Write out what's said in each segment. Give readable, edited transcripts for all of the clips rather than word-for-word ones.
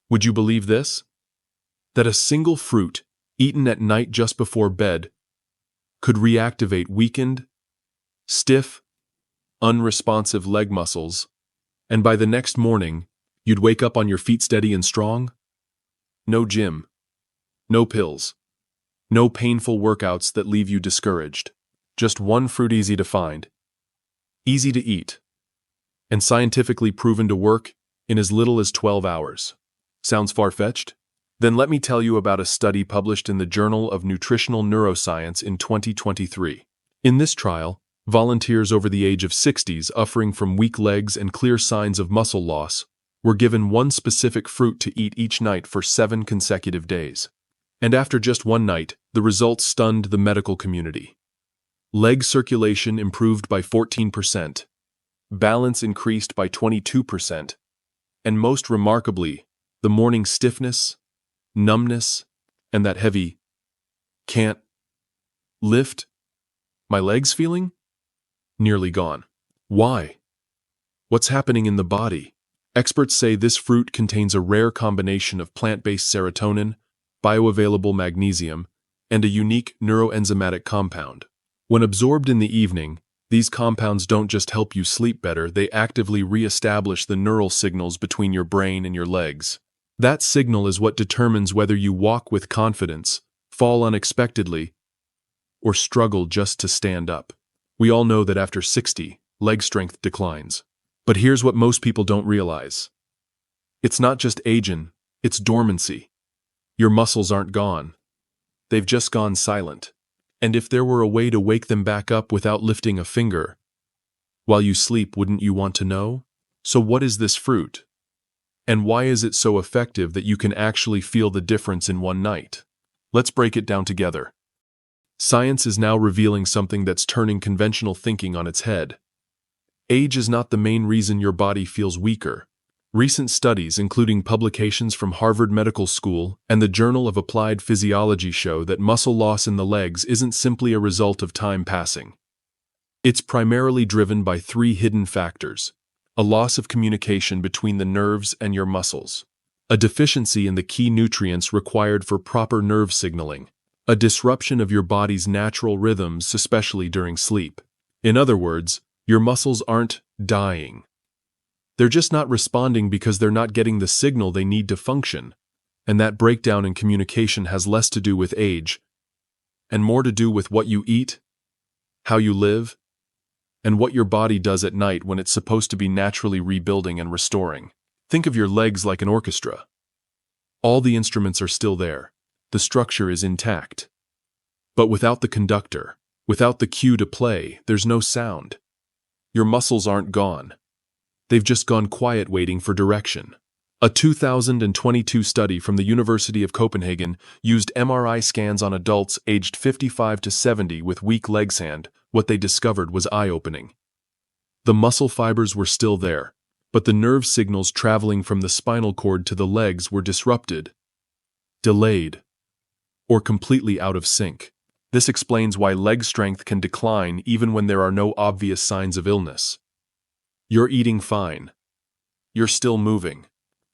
Would you believe this? That a single fruit, eaten at night just before bed, could reactivate weakened, stiff, unresponsive leg muscles, and by the next morning, you'd wake up on your feet steady and strong? No gym, no pills, no painful workouts that leave you discouraged. Just one fruit easy to find, easy to eat, and scientifically proven to work in as little as 12 hours. Sounds far-fetched? Then let me tell you about a study published in the Journal of Nutritional Neuroscience in 2023. In this trial, volunteers over the age of 60 suffering from weak legs and clear signs of muscle loss were given one specific fruit to eat each night for 7 consecutive days. And after just one night, the results stunned the medical community. Leg circulation improved by 14%, balance increased by 22%, and most remarkably, the morning stiffness, numbness, and that heavy, can't lift my legs feeling? Nearly gone. Why? What's happening in the body? Experts say this fruit contains a rare combination of plant-based serotonin, bioavailable magnesium, and a unique neuroenzymatic compound. When absorbed in the evening, these compounds don't just help you sleep better, they actively re-establish the neural signals between your brain and your legs. That signal is what determines whether you walk with confidence, fall unexpectedly, or struggle just to stand up. We all know that after 60, leg strength declines. But here's what most people don't realize. It's not just aging, it's dormancy. Your muscles aren't gone. They've just gone silent. And if there were a way to wake them back up without lifting a finger, while you sleep, wouldn't you want to know? So what is this fruit? And why is it so effective that you can actually feel the difference in one night? Let's break it down together. Science is now revealing something that's turning conventional thinking on its head. Age is not the main reason your body feels weaker. Recent studies, including publications from Harvard Medical School and the Journal of Applied Physiology, show that muscle loss in the legs isn't simply a result of time passing. It's primarily driven by 3 hidden factors: a loss of communication between the nerves and your muscles, a deficiency in the key nutrients required for proper nerve signaling, a disruption of your body's natural rhythms, especially during sleep. In other words, your muscles aren't dying. They're just not responding because they're not getting the signal they need to function, and that breakdown in communication has less to do with age and more to do with what you eat, how you live, and what your body does at night when it's supposed to be naturally rebuilding and restoring. Think of your legs like an orchestra. All the instruments are still there. The structure is intact. But without the conductor, without the cue to play, there's no sound. Your muscles aren't gone. They've just gone quiet, waiting for direction. A 2022 study from the University of Copenhagen used MRI scans on adults aged 55 to 70 with weak leg sand. What they discovered was eye-opening. The muscle fibers were still there, but the nerve signals traveling from the spinal cord to the legs were disrupted, delayed, or completely out of sync. This explains why leg strength can decline even when there are no obvious signs of illness. You're eating fine. You're still moving.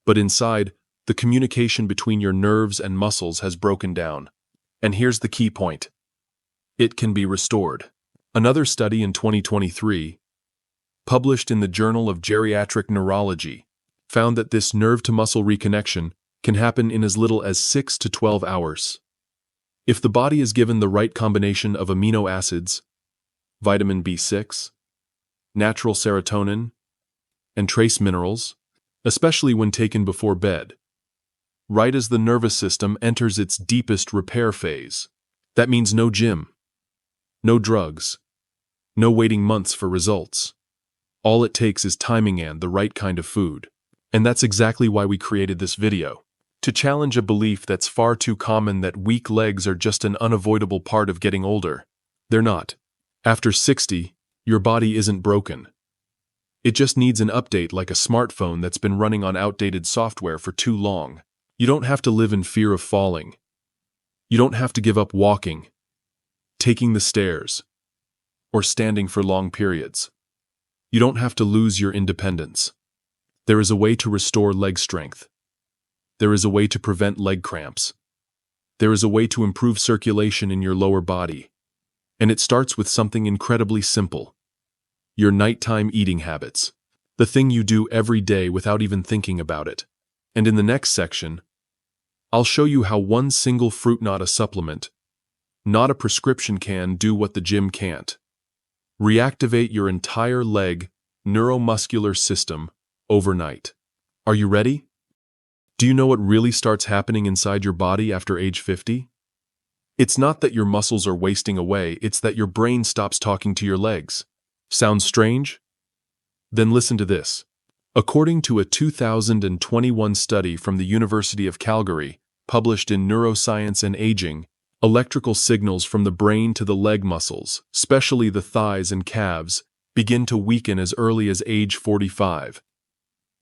But inside, the communication between your nerves and muscles has broken down. And here's the key point. It can be restored. Another study in 2023, published in the Journal of Geriatric Neurology, found that this nerve-to-muscle reconnection can happen in as little as 6 to 12 hours. If the body is given the right combination of amino acids, vitamin B6, natural serotonin, and trace minerals, especially when taken before bed, right as the nervous system enters its deepest repair phase. That means no gym, no drugs, no waiting months for results. All it takes is timing and the right kind of food. And that's exactly why we created this video. To challenge a belief that's far too common that weak legs are just an unavoidable part of getting older. They're not. After 60, your body isn't broken. It just needs an update, like a smartphone that's been running on outdated software for too long. You don't have to live in fear of falling. You don't have to give up walking, taking the stairs, or standing for long periods. You don't have to lose your independence. There is a way to restore leg strength. There is a way to prevent leg cramps. There is a way to improve circulation in your lower body. And it starts with something incredibly simple: your nighttime eating habits. The thing you do every day without even thinking about it. And in the next section, I'll show you how one single fruit, not a supplement, not a prescription, can do what the gym can't. Reactivate your entire leg neuromuscular system overnight. Are you ready? Do you know what really starts happening inside your body after age 50? It's not that your muscles are wasting away, it's that your brain stops talking to your legs. Sounds strange? Then listen to this. According to a 2021 study from the University of Calgary, published in Neuroscience and Aging, electrical signals from the brain to the leg muscles, especially the thighs and calves, begin to weaken as early as age 45.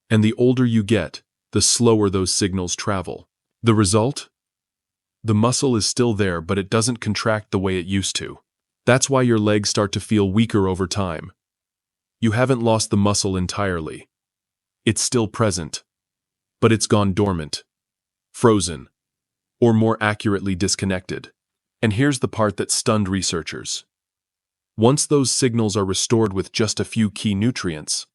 And the older you get, the slower those signals travel. The result? The muscle is still there, but it doesn't contract the way it used to. That's why your legs start to feel weaker over time. You haven't lost the muscle entirely. It's still present, but it's gone dormant, frozen, or more accurately, disconnected. And here's the part that stunned researchers. Once those signals are restored with just a few key nutrients,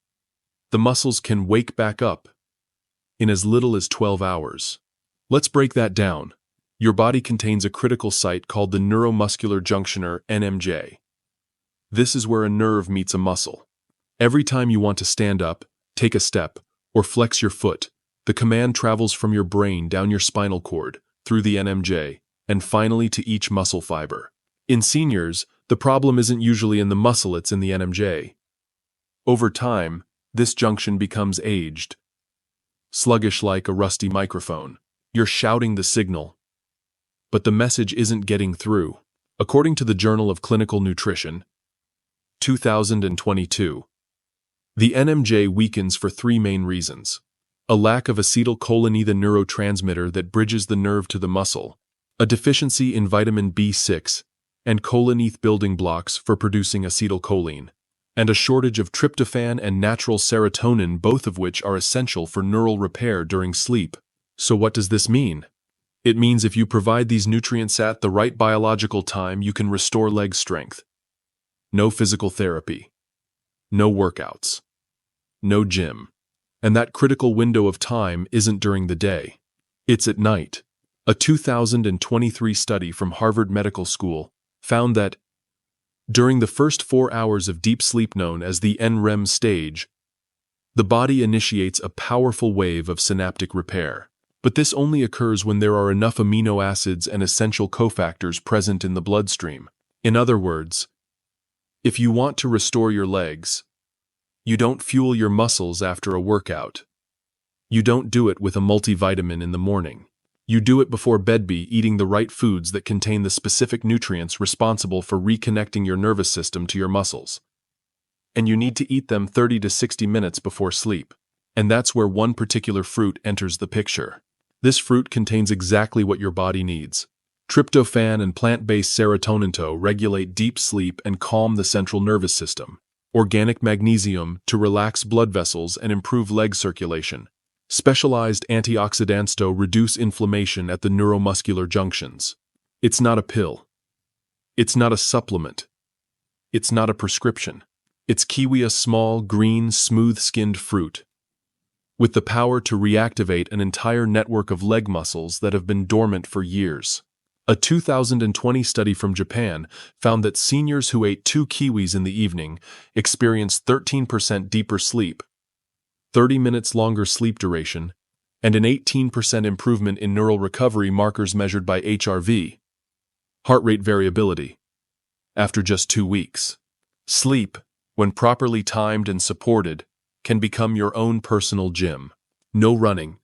the muscles can wake back up in as little as 12 hours. Let's break that down. Your body contains a critical site called the neuromuscular junction, or NMJ. This is where a nerve meets a muscle. Every time you want to stand up, take a step, or flex your foot, the command travels from your brain down your spinal cord, through the NMJ, and finally to each muscle fiber. In seniors, the problem isn't usually in the muscle, it's in the NMJ. Over time, this junction becomes aged, sluggish like a rusty microphone. You're shouting the signal, but the message isn't getting through. According to the Journal of Clinical Nutrition, 2022, the NMJ weakens for three main reasons: a lack of acetylcholine, the neurotransmitter that bridges the nerve to the muscle, a deficiency in vitamin B6 and choline building blocks for producing acetylcholine, and a shortage of tryptophan and natural serotonin, both of which are essential for neural repair during sleep. So what does this mean? It means if you provide these nutrients at the right biological time, you can restore leg strength. No physical therapy, no workouts, no gym. And that critical window of time isn't during the day. It's at night. A 2023 study from Harvard Medical School found that during the first 4 hours of deep sleep, known as the NREM stage, the body initiates a powerful wave of synaptic repair. But this only occurs when there are enough amino acids and essential cofactors present in the bloodstream. In other words, if you want to restore your legs, you don't fuel your muscles after a workout. You don't do it with a multivitamin in the morning. You do it before bed by eating the right foods that contain the specific nutrients responsible for reconnecting your nervous system to your muscles. And you need to eat them 30 to 60 minutes before sleep. And that's where one particular fruit enters the picture. This fruit contains exactly what your body needs: tryptophan and plant-based serotonin to regulate deep sleep and calm the central nervous system, organic magnesium to relax blood vessels and improve leg circulation, specialized antioxidants to reduce inflammation at the neuromuscular junctions. It's not a pill. It's not a supplement. It's not a prescription. It's kiwi, a small, green, smooth-skinned fruit with the power to reactivate an entire network of leg muscles that have been dormant for years. A 2020 study from Japan found that seniors who ate 2 kiwis in the evening experienced 13% deeper sleep, 30 minutes longer sleep duration, and an 18% improvement in neural recovery markers measured by HRV, heart rate variability, after just 2 weeks. Sleep, when properly timed and supported, can become your own personal gym. No running,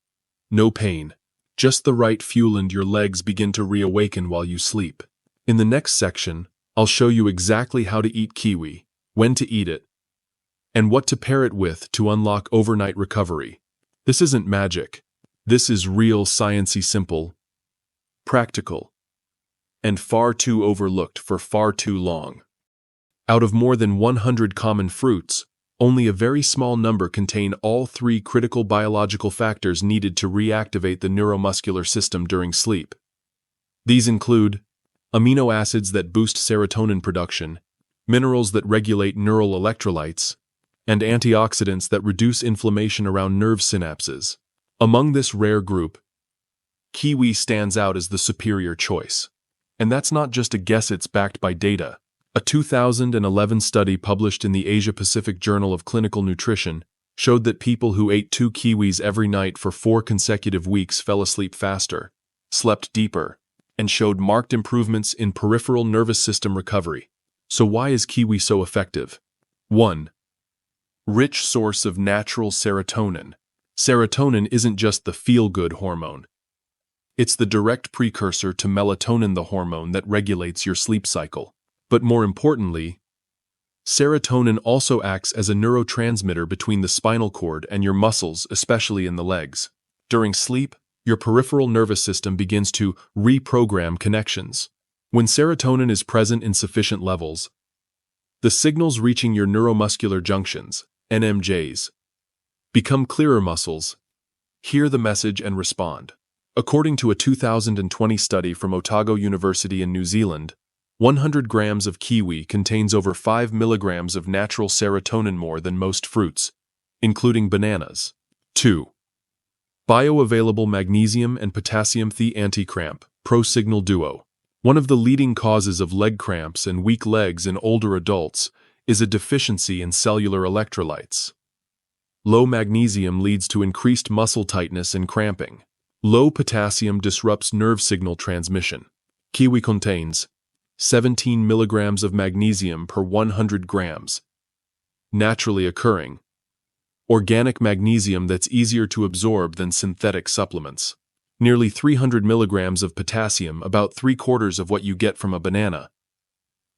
no pain, just the right fuel, and your legs begin to reawaken while you sleep. In the next section, I'll show you exactly how to eat kiwi, when to eat it, and what to pair it with to unlock overnight recovery. This isn't magic. This is real, sciencey, simple, practical, and far too overlooked for far too long. Out of more than 100 common fruits, Only a very small number contain all three critical biological factors needed to reactivate the neuromuscular system during sleep. These include amino acids that boost serotonin production, minerals that regulate neural electrolytes, and antioxidants that reduce inflammation around nerve synapses. Among this rare group, kiwi stands out as the superior choice. And that's not just a guess, it's backed by data. A 2011 study published in the Asia-Pacific Journal of Clinical Nutrition showed that people who ate 2 kiwis every night for 4 consecutive weeks fell asleep faster, slept deeper, and showed marked improvements in peripheral nervous system recovery. So why is kiwi so effective? 1. Rich source of natural serotonin. Serotonin isn't just the feel-good hormone. It's the direct precursor to melatonin, the hormone that regulates your sleep cycle. But more importantly, serotonin also acts as a neurotransmitter between the spinal cord and your muscles, especially in the legs. During sleep, your peripheral nervous system begins to reprogram connections. When serotonin is present in sufficient levels, the signals reaching your neuromuscular junctions, NMJs, become clearer. Muscles hear the message and respond. According to a 2020 study from Otago University in New Zealand, 100 grams of kiwi contains over 5 milligrams of natural serotonin, more than most fruits, including bananas. 2. Bioavailable magnesium and potassium. The anti-cramp, pro-signal duo. One of the leading causes of leg cramps and weak legs in older adults is a deficiency in cellular electrolytes. Low magnesium leads to increased muscle tightness and cramping. Low potassium disrupts nerve signal transmission. Kiwi contains 17 milligrams of magnesium per 100 grams. Naturally occurring, organic magnesium that's easier to absorb than synthetic supplements. Nearly 300 milligrams of potassium, about 3/4 of what you get from a banana,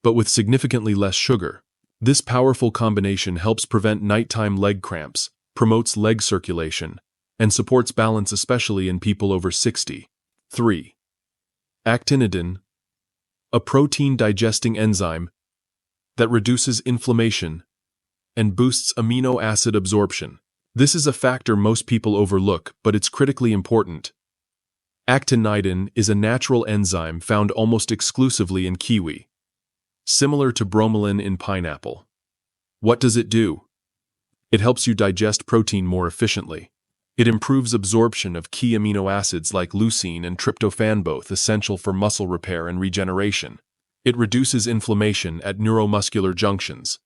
but with significantly less sugar. This powerful combination helps prevent nighttime leg cramps, promotes leg circulation, and supports balance, especially in people over 60. 3. Actinidin, a protein-digesting enzyme that reduces inflammation and boosts amino acid absorption. This is a factor most people overlook, but it's critically important. Actinidin is a natural enzyme found almost exclusively in kiwi, similar to bromelain in pineapple. What does it do? It helps you digest protein more efficiently. It improves absorption of key amino acids like leucine and tryptophan, both essential for muscle repair and regeneration. It reduces inflammation at neuromuscular junctions,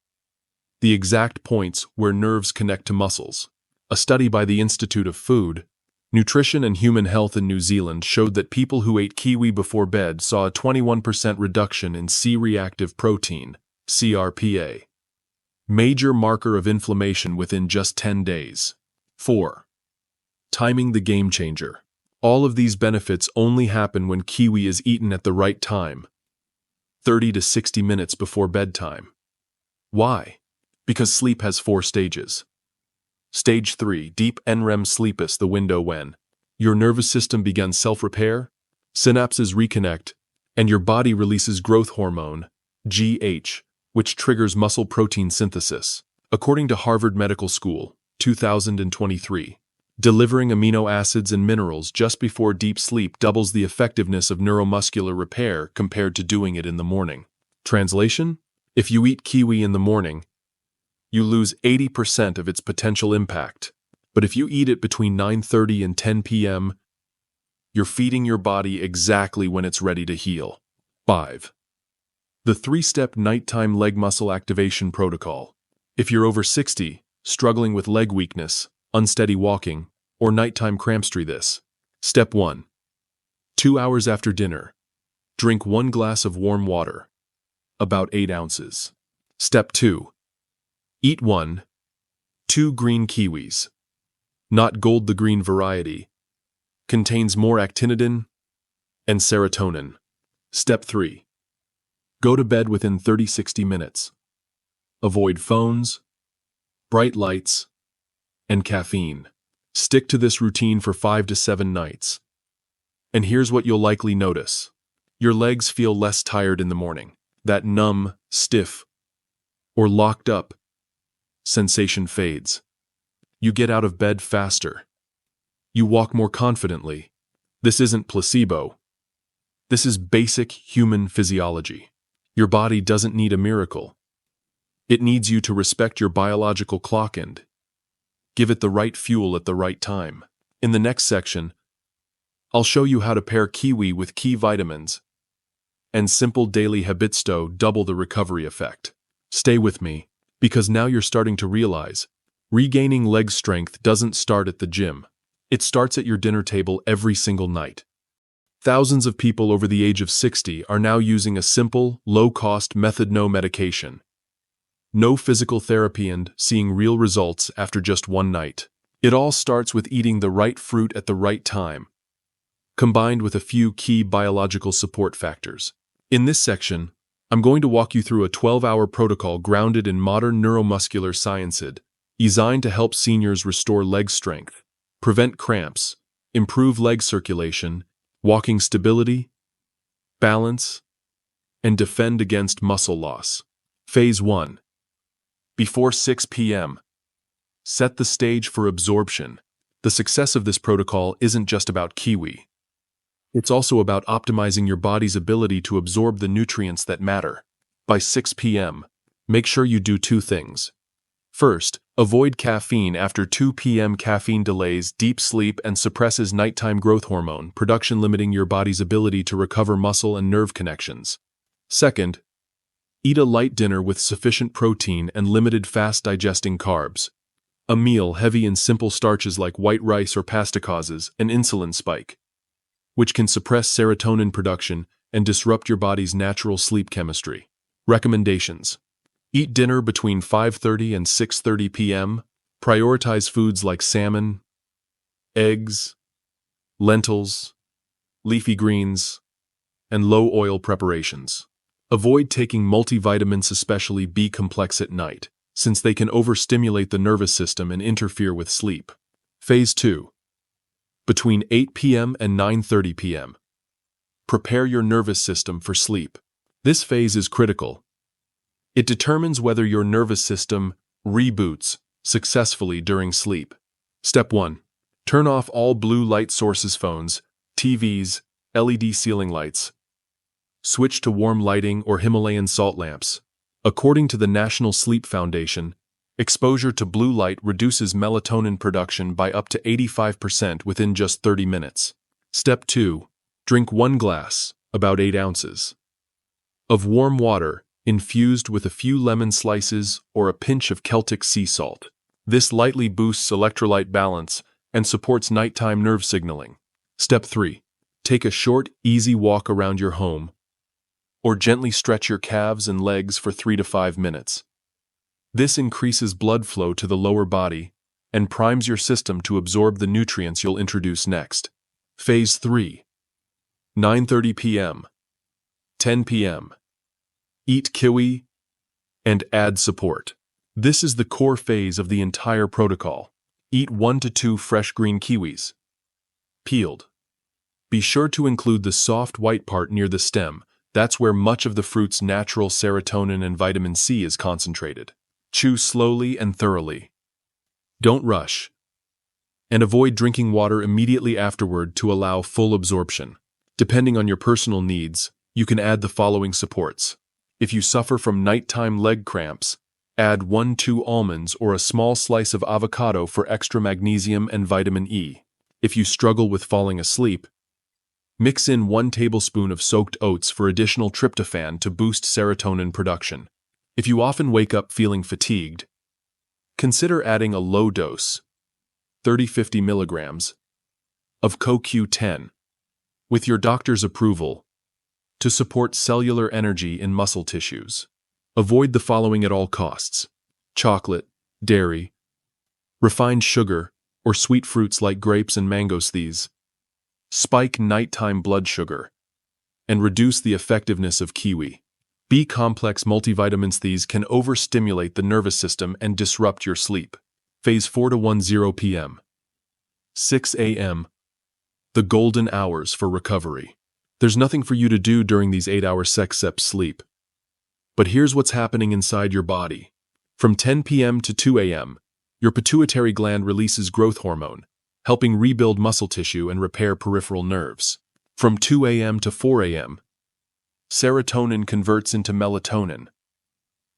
the exact points where nerves connect to muscles. A study by the Institute of Food, Nutrition and Human Health in New Zealand showed that people who ate kiwi before bed saw a 21% reduction in C-reactive protein, CRPA, major marker of inflammation, within just 10 days. 4. Timing, the game changer. All of these benefits only happen when kiwi is eaten at the right time, 30 to 60 minutes before bedtime. Why? Because sleep has 4 stages. Stage 3, deep NREM sleep, is the window when your nervous system begins self-repair, synapses reconnect, and your body releases growth hormone, GH, which triggers muscle protein synthesis. According to Harvard Medical School, 2023, delivering amino acids and minerals just before deep sleep doubles the effectiveness of neuromuscular repair compared to doing it in the morning. Translation? If you eat kiwi in the morning, you lose 80% of its potential impact. But if you eat it between 9:30 and 10 p.m., you're feeding your body exactly when it's ready to heal. 5. The 3-step nighttime leg muscle activation protocol. If you're over 60, struggling with leg weakness, unsteady walking, or nighttime cramps, try this. Step 1. 2 hours after dinner, drink 1 glass of warm water, about 8 ounces. Step 2. Eat 2 green kiwis. Not gold, the green variety. Contains more actinidin and serotonin. Step 3. Go to bed within 30-60 minutes. Avoid phones, bright lights, and caffeine. Stick to this routine for 5 to 7 nights. And here's what you'll likely notice. Your legs feel less tired in the morning. That numb, stiff, or locked up sensation fades. You get out of bed faster. You walk more confidently. This isn't placebo. This is basic human physiology. Your body doesn't need a miracle. It needs you to respect your biological clock and give it the right fuel at the right time. In the next section, I'll show you how to pair kiwi with key vitamins and simple daily habits to double the recovery effect. Stay with me, because now you're starting to realize regaining leg strength doesn't start at the gym. It starts at your dinner table every single night. Thousands of people over the age of 60 are now using a simple, low-cost method: no medication, no physical therapy, and seeing real results after just one night. It all starts with eating the right fruit at the right time, combined with a few key biological support factors. In this section, I'm going to walk you through a 12-hour protocol grounded in modern neuromuscular science designed to help seniors restore leg strength, prevent cramps, improve leg circulation, walking stability, balance, and defend against muscle loss. Phase 1. Before 6 p.m. Set the stage for absorption. The success of this protocol isn't just about kiwi. It's also about optimizing your body's ability to absorb the nutrients that matter. By 6 p.m., make sure you do two things. First, avoid caffeine after 2 p.m. Caffeine delays deep sleep and suppresses nighttime growth hormone production, limiting your body's ability to recover muscle and nerve connections. Second, eat a light dinner with sufficient protein and limited fast-digesting carbs. A meal heavy in simple starches like white rice or pasta causes an insulin spike, which can suppress serotonin production and disrupt your body's natural sleep chemistry. Recommendations: eat dinner between 5:30 and 6:30 p.m. Prioritize foods like salmon, eggs, lentils, leafy greens, and low-oil preparations. Avoid taking multivitamins, especially B-complex, at night, since they can overstimulate the nervous system and interfere with sleep. Phase 2. Between 8 p.m. and 9:30 p.m. Prepare your nervous system for sleep. This phase is critical. It determines whether your nervous system reboots successfully during sleep. Step 1. Turn off all blue light sources: phones, TVs, LED ceiling lights. Switch to warm lighting or Himalayan salt lamps. According to the National Sleep Foundation, exposure to blue light reduces melatonin production by up to 85% within just 30 minutes. Step 2. Drink 1 glass, about 8 ounces, of warm water infused with a few lemon slices or a pinch of Celtic sea salt. This lightly boosts electrolyte balance and supports nighttime nerve signaling. Step 3. Take a short, easy walk around your home, or gently stretch your calves and legs for 3 to 5 minutes. This increases blood flow to the lower body and primes your system to absorb the nutrients you'll introduce next. Phase 3. 9:30 p.m. 10 p.m. Eat kiwi and add support. This is the core phase of the entire protocol. Eat 1 to 2 fresh green kiwis, peeled. Be sure to include the soft white part near the stem. That's where much of the fruit's natural serotonin and vitamin C is concentrated. Chew slowly and thoroughly. Don't rush. And avoid drinking water immediately afterward to allow full absorption. Depending on your personal needs, you can add the following supports. If you suffer from nighttime leg cramps, add 1-2 almonds or a small slice of avocado for extra magnesium and vitamin E. If you struggle with falling asleep, mix in 1 tablespoon of soaked oats for additional tryptophan to boost serotonin production. If you often wake up feeling fatigued, consider adding a low dose, 30-50 milligrams, of CoQ10, with your doctor's approval, to support cellular energy in muscle tissues. Avoid the following at all costs: chocolate, dairy, refined sugar, or sweet fruits like grapes and mangoes. These spike nighttime blood sugar and reduce the effectiveness of kiwi. B-complex multivitamins. These can overstimulate the nervous system and disrupt your sleep. Phase 4 to 10 p.m. 6 a.m. The golden hours for recovery. There's nothing for you to do during these 8 hours except sleep. But here's what's happening inside your body. From 10 p.m. to 2 a.m., your pituitary gland releases growth hormone, helping rebuild muscle tissue and repair peripheral nerves. From 2 a.m. to 4 a.m., serotonin converts into melatonin,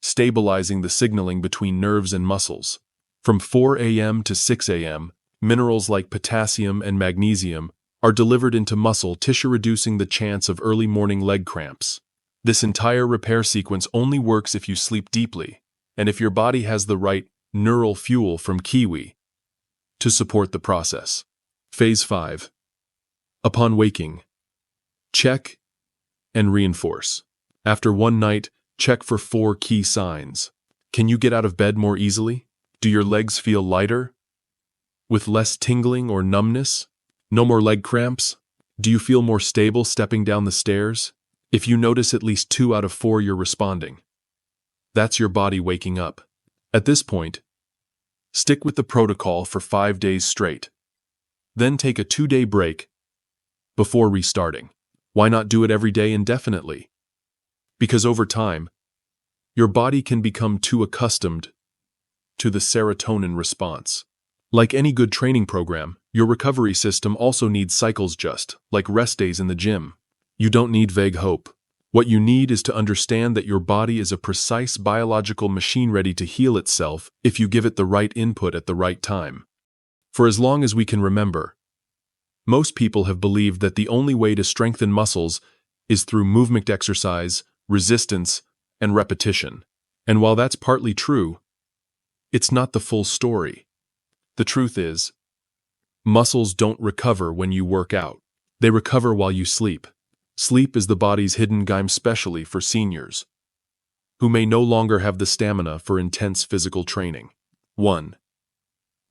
stabilizing the signaling between nerves and muscles. From 4 a.m. to 6 a.m., minerals like potassium and magnesium are delivered into muscle tissue, reducing the chance of early morning leg cramps. This entire repair sequence only works if you sleep deeply, and if your body has the right neural fuel from kiwi to support the process. Phase 5. Upon waking, check and reinforce. After one night, check for 4 key signs. Can you get out of bed more easily? Do your legs feel lighter? With less tingling or numbness? No more leg cramps? Do you feel more stable stepping down the stairs? If you notice at least 2 out of 4, you're responding. That's your body waking up. At this point, stick with the protocol for 5 days straight. Then take a 2-day break before restarting. Why not do it every day indefinitely? Because over time, your body can become too accustomed to the serotonin response. Like any good training program, your recovery system also needs cycles, just like rest days in the gym. You don't need vague hope. What you need is to understand that your body is a precise biological machine ready to heal itself if you give it the right input at the right time. For as long as we can remember, most people have believed that the only way to strengthen muscles is through movement exercise, resistance, and repetition. And while that's partly true, it's not the full story. The truth is, muscles don't recover when you work out. They recover while you sleep. Sleep is the body's hidden game, especially for seniors who may no longer have the stamina for intense physical training. 1.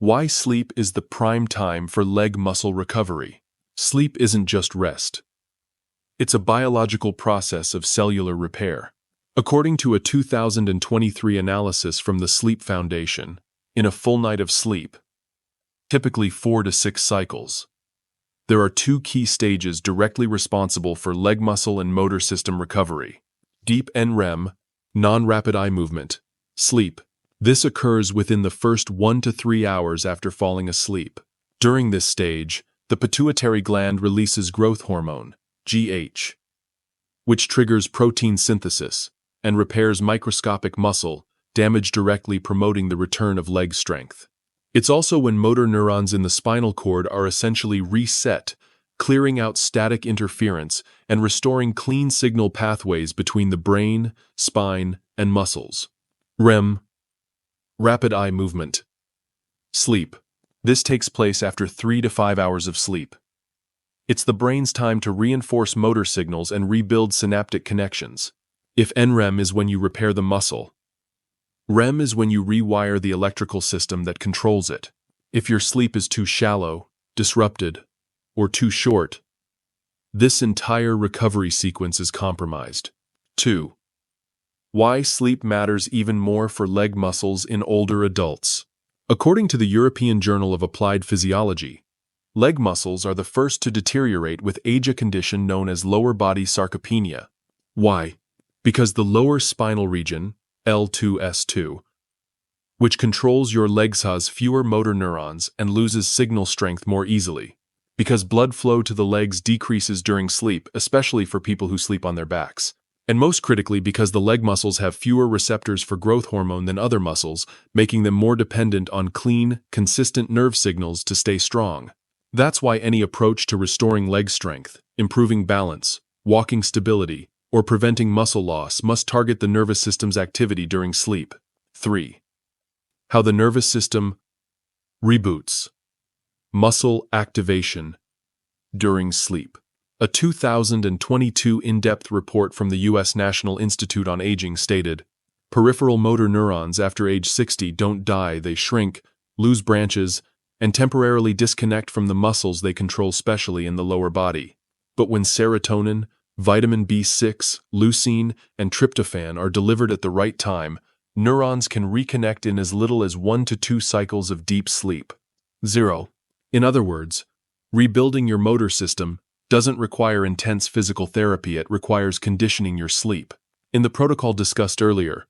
Why sleep is the prime time for leg muscle recovery. Sleep isn't just rest. It's a biological process of cellular repair. According to a 2023 analysis from the Sleep Foundation, in a full night of sleep, typically 4 to 6 cycles, there are 2 key stages directly responsible for leg muscle and motor system recovery. Deep NREM, non-rapid eye movement, sleep. This occurs within the first 1 to 3 hours after falling asleep. During this stage, the pituitary gland releases growth hormone, GH, which triggers protein synthesis and repairs microscopic muscle damage, directly promoting the return of leg strength. It's also when motor neurons in the spinal cord are essentially reset, clearing out static interference and restoring clean signal pathways between the brain, spine, and muscles. REM, rapid eye movement. Sleep. This takes place after 3 to 5 hours of sleep. It's the brain's time to reinforce motor signals and rebuild synaptic connections. If NREM is when you repair the muscle, REM is when you rewire the electrical system that controls it. If your sleep is too shallow, disrupted, or too short, this entire recovery sequence is compromised. 2. Why sleep matters even more for leg muscles in older adults. According to the European Journal of Applied Physiology, leg muscles are the first to deteriorate with age, a condition known as lower body sarcopenia. Why? Because the lower spinal region, L2S2, which controls your legs, has fewer motor neurons and loses signal strength more easily. Because blood flow to the legs decreases during sleep, especially for people who sleep on their backs. And most critically, because the leg muscles have fewer receptors for growth hormone than other muscles, making them more dependent on clean, consistent nerve signals to stay strong. That's why any approach to restoring leg strength, improving balance, walking stability, or preventing muscle loss must target the nervous system's activity during sleep. 3. How the nervous system reboots. Muscle activation during sleep. A 2022 in-depth report from the U.S. National Institute on Aging stated, peripheral motor neurons after age 60 don't die, they shrink, lose branches, and temporarily disconnect from the muscles they control, especially in the lower body. But when serotonin, vitamin B6, leucine, and tryptophan are delivered at the right time, neurons can reconnect in as little as 1 to 2 cycles of deep sleep. 0. In other words, rebuilding your motor system doesn't require intense physical therapy, it requires conditioning your sleep. In the protocol discussed earlier,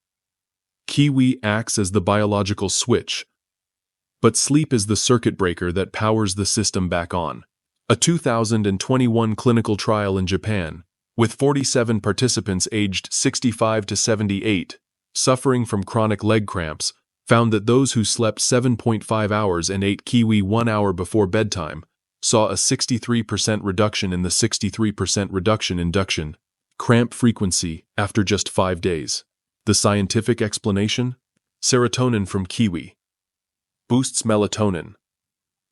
Kiwi acts as the biological switch, but sleep is the circuit breaker that powers the system back on. A 2021 clinical trial in Japan, with 47 participants aged 65 to 78, suffering from chronic leg cramps, found that those who slept 7.5 hours and ate kiwi 1 hour before bedtime saw a 63% reduction in the 63% reduction induction cramp frequency after just 5 days. The scientific explanation? Serotonin from kiwi boosts melatonin,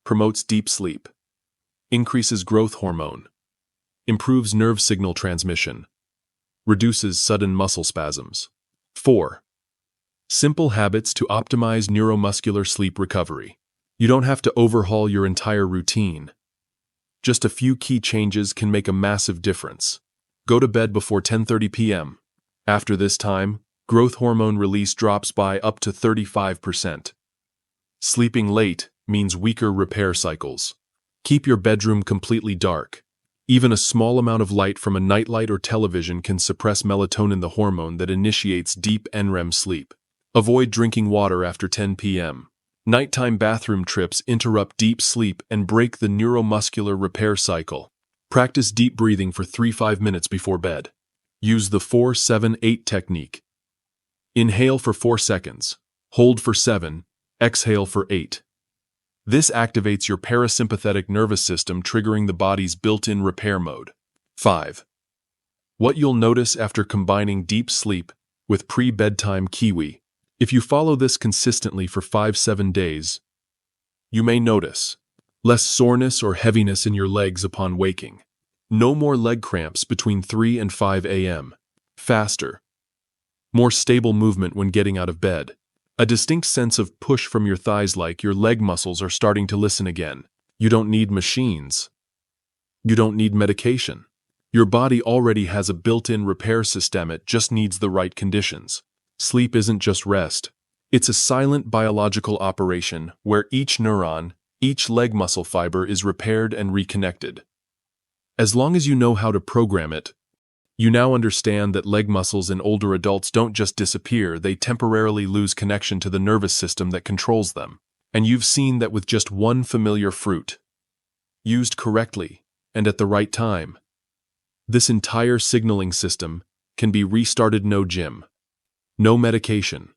promotes deep sleep, increases growth hormone, improves nerve signal transmission, reduces sudden muscle spasms. 4. Simple habits to optimize neuromuscular sleep recovery. You don't have to overhaul your entire routine. Just a few key changes can make a massive difference. Go to bed before 10:30 p.m. After this time, growth hormone release drops by up to 35%. Sleeping late means weaker repair cycles. Keep your bedroom completely dark. Even a small amount of light from a nightlight or television can suppress melatonin, the hormone that initiates deep NREM sleep. Avoid drinking water after 10 p.m. Nighttime bathroom trips interrupt deep sleep and break the neuromuscular repair cycle. Practice deep breathing for 3-5 minutes before bed. Use the 4-7-8 technique. Inhale for 4 seconds, hold for 7, exhale for 8. This activates your parasympathetic nervous system, triggering the body's built-in repair mode. 5. What you'll notice after combining deep sleep with pre-bedtime kiwi. If you follow this consistently for 5-7 days, you may notice less soreness or heaviness in your legs upon waking. No more leg cramps between 3 and 5 a.m. Faster, more stable movement when getting out of bed. A distinct sense of push from your thighs, like your leg muscles are starting to listen again. You don't need machines. You don't need medication. Your body already has a built-in repair system, it just needs the right conditions. Sleep isn't just rest. It's a silent biological operation where each neuron, each leg muscle fiber is repaired and reconnected. As long as you know how to program it, you now understand that leg muscles in older adults don't just disappear, they temporarily lose connection to the nervous system that controls them. And you've seen that with just one familiar fruit, used correctly and at the right time, this entire signaling system can be restarted. No gym, no medication,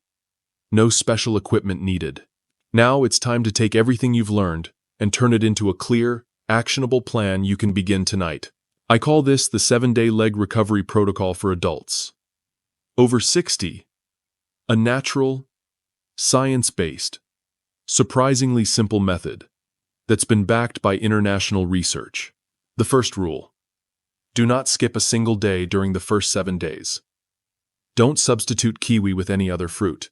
no special equipment needed. Now it's time to take everything you've learned and turn it into a clear, actionable plan you can begin tonight. I call this the 7-day leg recovery protocol for adults over 60. A natural, science-based, surprisingly simple method that's been backed by international research. The first rule: do not skip a single day during the first 7 days. Don't substitute kiwi with any other fruit.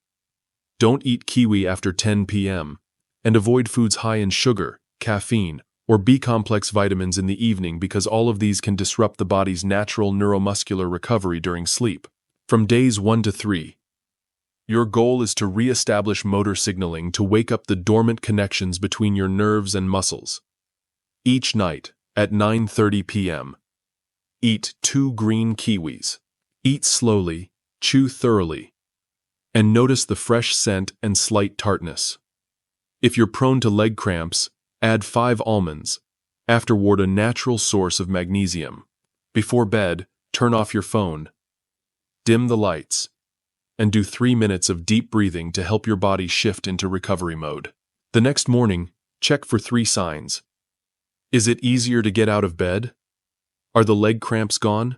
Don't eat kiwi after 10 p.m. and avoid foods high in sugar, caffeine, or B-complex vitamins in the evening, because all of these can disrupt the body's natural neuromuscular recovery during sleep. From days 1 to 3, your goal is to re-establish motor signaling to wake up the dormant connections between your nerves and muscles. Each night, at 9:30 p.m., eat 2 green kiwis. Eat slowly, chew thoroughly, and notice the fresh scent and slight tartness. If you're prone to leg cramps, add 5 almonds. Afterward, a natural source of magnesium. Before bed, turn off your phone, dim the lights, and do 3 minutes of deep breathing to help your body shift into recovery mode. The next morning, check for 3 signs. Is it easier to get out of bed? Are the leg cramps gone?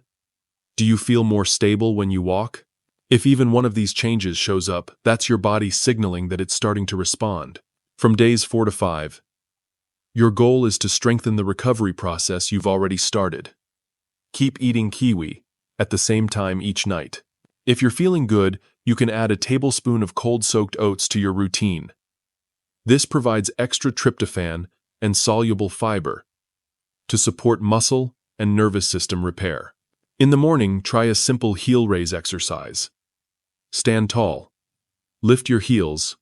Do you feel more stable when you walk? If even one of these changes shows up, that's your body signaling that it's starting to respond. From days 4 to 5, your goal is to strengthen the recovery process you've already started. Keep eating kiwi at the same time each night. If you're feeling good, you can add a tablespoon of cold-soaked oats to your routine. This provides extra tryptophan and soluble fiber to support muscle and nervous system repair. In the morning, try a simple heel raise exercise. Stand tall, lift your heels,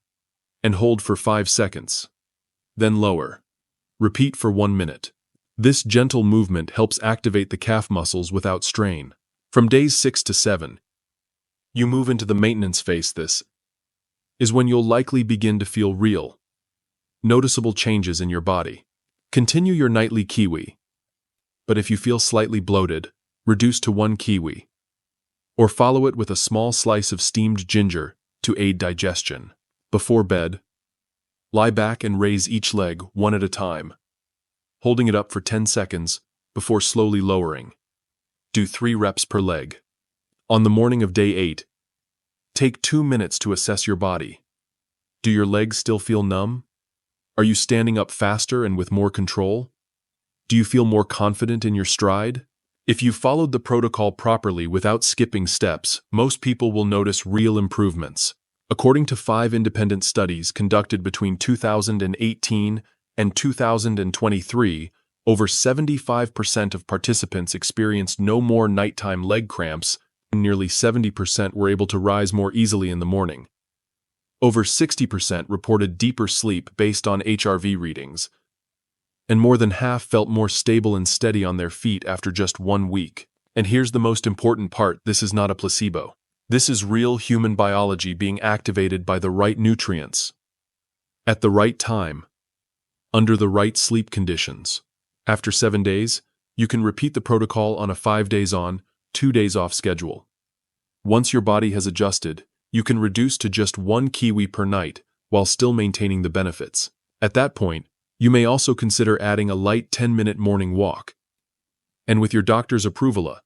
and hold for 5 seconds. Then lower. Repeat for 1 minute. This gentle movement helps activate the calf muscles without strain. From days 6 to 7, you move into the maintenance phase. This is when you'll likely begin to feel real, noticeable changes in your body. Continue your nightly kiwi, but if you feel slightly bloated, reduce to 1 kiwi, or follow it with a small slice of steamed ginger to aid digestion. Before bed, lie back and raise each leg one at a time, holding it up for 10 seconds before slowly lowering. Do 3 reps per leg. On the morning of day 8, take 2 minutes to assess your body. Do your legs still feel numb? Are you standing up faster and with more control? Do you feel more confident in your stride? If you followed the protocol properly without skipping steps, most people will notice real improvements. According to 5 independent studies conducted between 2018 and 2023, over 75% of participants experienced no more nighttime leg cramps, and nearly 70% were able to rise more easily in the morning. Over 60% reported deeper sleep based on HRV readings, and more than half felt more stable and steady on their feet after just 1 week. And here's the most important part: this is not a placebo. This is real human biology being activated by the right nutrients, at the right time, under the right sleep conditions. After 7 days, you can repeat the protocol on a 5 days on, 2 days off schedule. Once your body has adjusted, you can reduce to just 1 kiwi per night while still maintaining the benefits. At that point, you may also consider adding a light 10-minute morning walk. And with your doctor's approval, a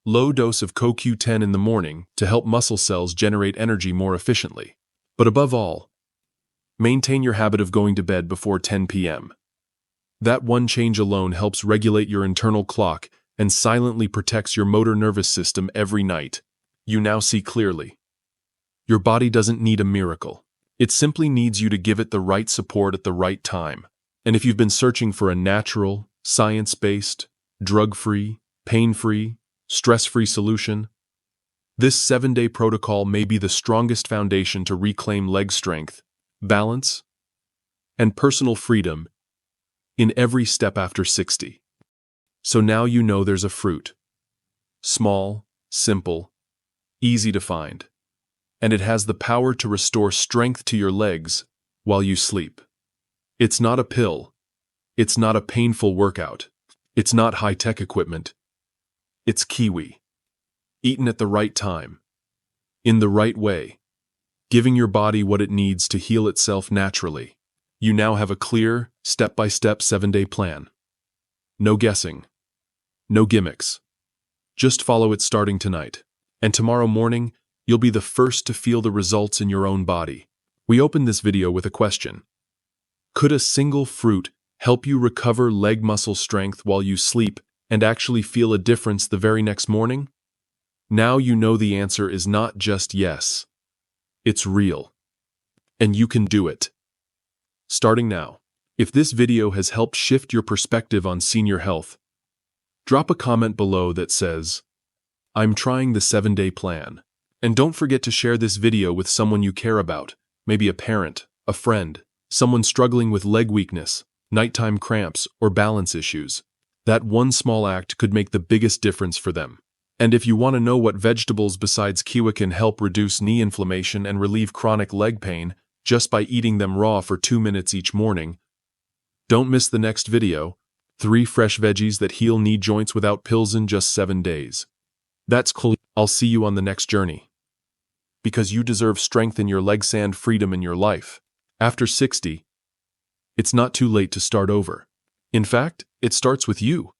low dose of CoQ10 in the morning to help muscle cells generate energy more efficiently. But above all, maintain your habit of going to bed before 10 p.m. That one change alone helps regulate your internal clock and silently protects your motor nervous system every night. You now see clearly. Your body doesn't need a miracle. It simply needs you to give it the right support at the right time. And if you've been searching for a natural, science-based, drug-free, pain-free, stress-free solution, this 7-day protocol may be the strongest foundation to reclaim leg strength, balance, and personal freedom in every step after 60. So now you know there's a fruit. Small, simple, easy to find, and it has the power to restore strength to your legs while you sleep. It's not a pill. It's not a painful workout. It's not high-tech equipment. It's kiwi. Eaten at the right time, in the right way, giving your body what it needs to heal itself naturally. You now have a clear, step-by-step 7-day plan. No guessing. No gimmicks. Just follow it starting tonight. And tomorrow morning, you'll be the first to feel the results in your own body. We opened this video with a question. Could a single fruit help you recover leg muscle strength while you sleep and actually feel a difference the very next morning? Now you know the answer is not just yes. It's real. And you can do it. Starting now. If this video has helped shift your perspective on senior health, drop a comment below that says, "I'm trying the 7-day plan." And don't forget to share this video with someone you care about, maybe a parent, a friend, someone struggling with leg weakness, nighttime cramps, or balance issues. That one small act could make the biggest difference for them. And if you want to know what vegetables besides kiwi can help reduce knee inflammation and relieve chronic leg pain just by eating them raw for 2 minutes each morning, don't miss the next video, 3 fresh veggies that heal knee joints without pills in just 7 days. That's cool. I'll see you on the next journey. Because you deserve strength in your legs and freedom in your life. After 60, it's not too late to start over. In fact, it starts with you.